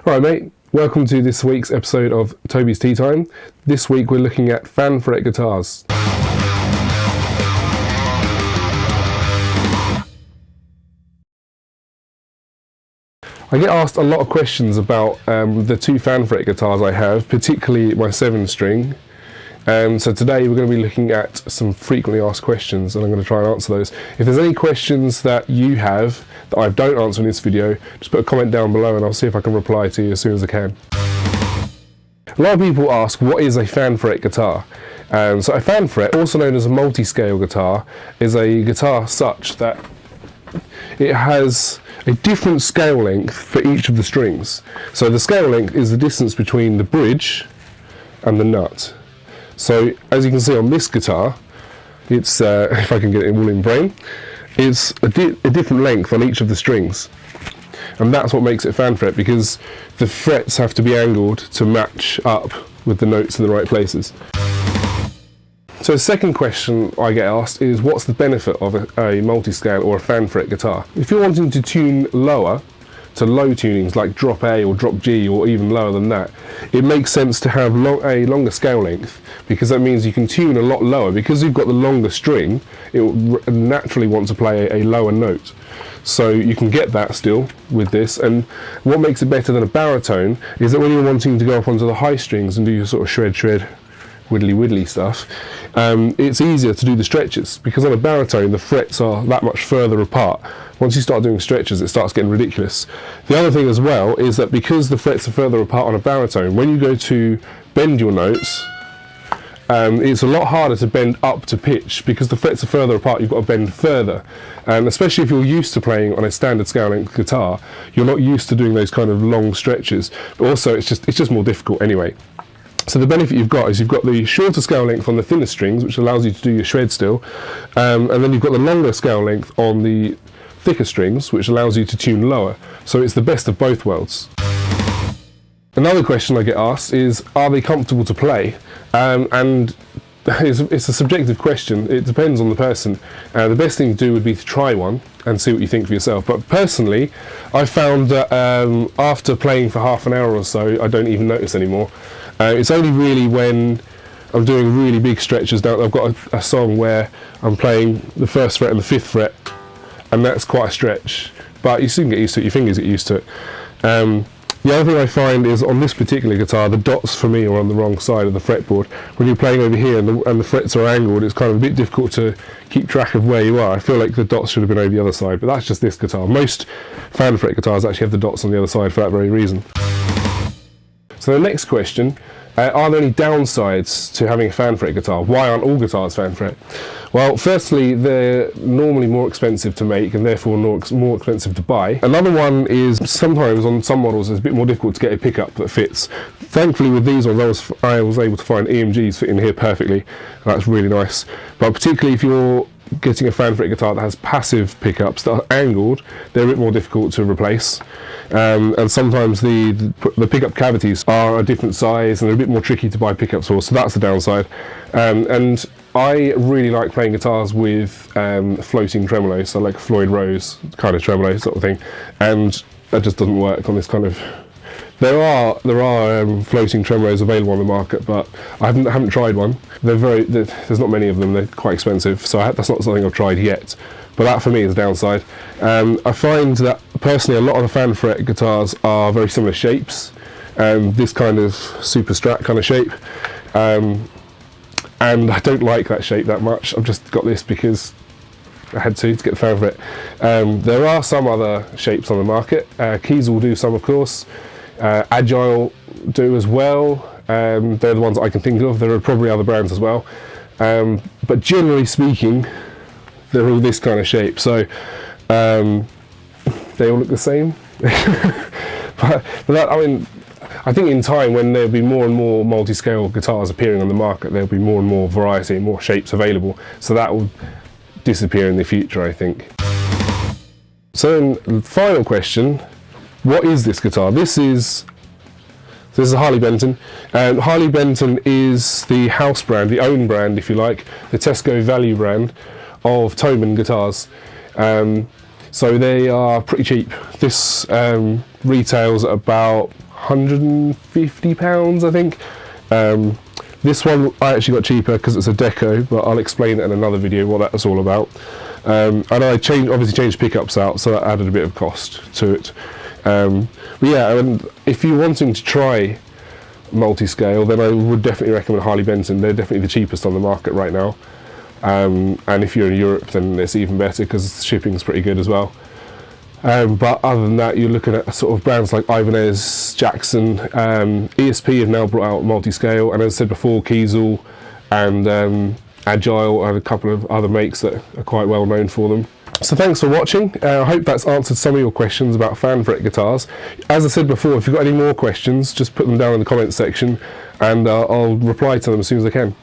Alright mate, welcome to this week's episode of Toby's Tea Time. This week we're looking at fan fret guitars. I get asked a lot of questions about the two fan fret guitars I have, particularly my 7-string. So today we're going to be looking at some frequently asked questions and I'm going to try and answer those. If there's any questions that you have that I don't answer in this video, just put a comment down below and I'll see if I can reply to you as soon as I can. A lot of people ask, what is a fan fret guitar? So a fan fret, also known as a multi-scale guitar, is a guitar such that it has a different scale length for each of the strings. So the scale length is the distance between the bridge and the nut. So as you can see on this guitar, it's, if I can get it all in brain, it's a different length on each of the strings. And that's what makes it fan fret, because the frets have to be angled to match up with the notes in the right places. So the second question I get asked is, what's the benefit of a multi-scale or a fan fret guitar? If you're wanting to tune lower, to low tunings like drop A or drop G or even lower than that, it makes sense to have a longer scale length, because that means you can tune a lot lower. Because you've got the longer string, it will naturally want to play a lower note. So you can get that still with this. And what makes it better than a baritone is that when you're wanting to go up onto the high strings and do your sort of shred, widdly stuff, it's easier to do the stretches, because on a baritone the frets are that much further apart. Once you start doing stretches, it starts getting ridiculous. The other thing as well is that because the frets are further apart on a baritone, when you go to bend your notes, it's a lot harder to bend up to pitch, because the frets are further apart. You've got to bend further, and especially if you're used to playing on a standard scale length guitar, you're not used to doing those kind of long stretches. But also it's just more difficult anyway. So the benefit you've got is you've got the shorter scale length on the thinner strings, which allows you to do your shred still, and then you've got the longer scale length on the thicker strings, which allows you to tune lower. So it's the best of both worlds. Another question I get asked is, are they comfortable to play? And it's a subjective question. It depends on the person. The best thing to do would be to try one and see what you think for yourself. But personally, I found that after playing for half an hour or so, I don't even notice anymore. It's only really when I'm doing really big stretches down. I've got a song where I'm playing the 1st fret and the 5th fret, and that's quite a stretch. But you soon get used to it, your fingers get used to it. The other thing I find is on this particular guitar, the dots for me are on the wrong side of the fretboard. When you're playing over here and the frets are angled, it's kind of a bit difficult to keep track of where you are. I feel like the dots should have been over the other side, but that's just this guitar. Most fan fret guitars actually have the dots on the other side for that very reason. So the next question, are there any downsides to having a fan fret guitar? Why aren't all guitars fan fret? Well, firstly, they're normally more expensive to make and therefore more expensive to buy. Another one is sometimes on some models it's a bit more difficult to get a pickup that fits. Thankfully with these ones I was able to find EMGs fitting here perfectly, and that's really nice. But particularly if you're getting a fan fret guitar that has passive pickups that are angled, they're a bit more difficult to replace. And sometimes the pickup cavities are a different size and they're a bit more tricky to buy pickups for, so that's the downside. And I really like playing guitars with floating tremolos, so like Floyd Rose kind of tremolo sort of thing, and that just doesn't work on this kind of... There are floating tremolos available on the market, but I haven't tried one. There's not many of them, they're quite expensive, so that's not something I've tried yet. But that for me is a downside. I find that personally a lot of the fan fret guitars are very similar shapes, this kind of super strat kind of shape, and I don't like that shape that much. I've just got this because I had to get the fan fret. There are some other shapes on the market. Keys will do some, of course. Agile do as well. They're the ones that I can think of. There are probably other brands as well, but generally speaking they're all this kind of shape, so they all look the same. but that, I mean, I think in time when there'll be more and more multi-scale guitars appearing on the market, there'll be more and more variety, more shapes available, so that will disappear in the future, I think. So then, the final question, what is this guitar? This is a Harley Benton, and Harley Benton is the house brand, the own brand if you like, the Tesco value brand of Toby guitars. So they are pretty cheap. This retails at about £150, I think. This one I actually got cheaper because it's a deco, but I'll explain it in another video what that's all about. And I obviously changed pickups out, so that added a bit of cost to it. But yeah, and if you're wanting to try multi-scale, then I would definitely recommend Harley Benton. They're definitely the cheapest on the market right now. And if you're in Europe, then it's even better because shipping's pretty good as well. But other than that, you're looking at sort of brands like Ibanez, Jackson, ESP have now brought out multi-scale, and as I said before, Kiesel and Agile and a couple of other makes that are quite well known for them. So thanks for watching. I hope that's answered some of your questions about fan fret guitars. As I said before, if you've got any more questions, just put them down in the comments section and I'll reply to them as soon as I can.